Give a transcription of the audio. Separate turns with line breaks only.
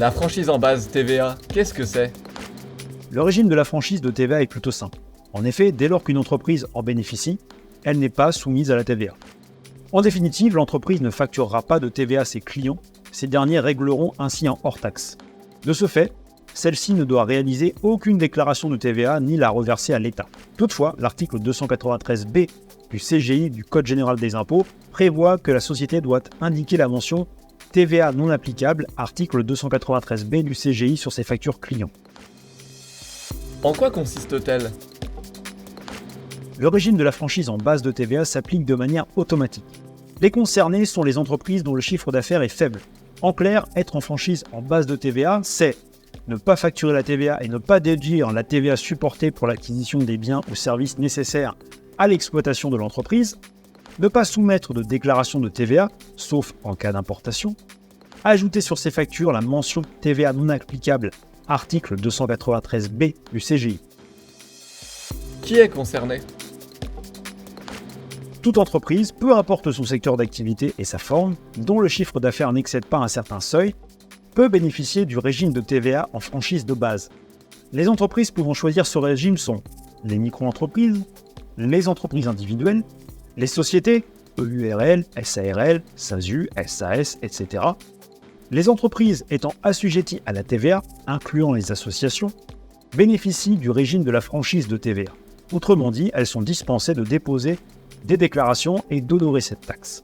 La franchise en base TVA, qu'est-ce que c'est?
Le régime de la franchise de TVA est plutôt simple. En effet, dès lors qu'une entreprise en bénéficie, elle n'est pas soumise à la TVA. En définitive, l'entreprise ne facturera pas de TVA à ses clients, ces derniers régleront ainsi un hors-taxe. De ce fait, celle-ci ne doit réaliser aucune déclaration de TVA ni la reverser à l'État. Toutefois, l'article 293B du CGI du Code général des impôts prévoit que la société doit indiquer la mention TVA non applicable, article 293B du CGI sur ses factures clients.
En quoi consiste-t-elle?
Le régime de la franchise en base de TVA s'applique de manière automatique. Les concernés sont les entreprises dont le chiffre d'affaires est faible. En clair, être en franchise en base de TVA, c'est ne pas facturer la TVA et ne pas déduire la TVA supportée pour l'acquisition des biens ou services nécessaires à l'exploitation de l'entreprise, ne pas soumettre de déclaration de TVA, sauf en cas d'importation, ajouter sur ses factures la mention TVA non applicable, article 293B du CGI.
Qui est concerné?
Toute entreprise, peu importe son secteur d'activité et sa forme, dont le chiffre d'affaires n'excède pas un certain seuil, peut bénéficier du régime de TVA en franchise de base. Les entreprises pouvant choisir ce régime sont les micro-entreprises, les entreprises individuelles, les sociétés, EURL, SARL, SASU, SAS, etc. Les entreprises étant assujetties à la TVA, incluant les associations, bénéficient du régime de la franchise de TVA. Autrement dit, elles sont dispensées de déposer des déclarations et d'honorer cette taxe.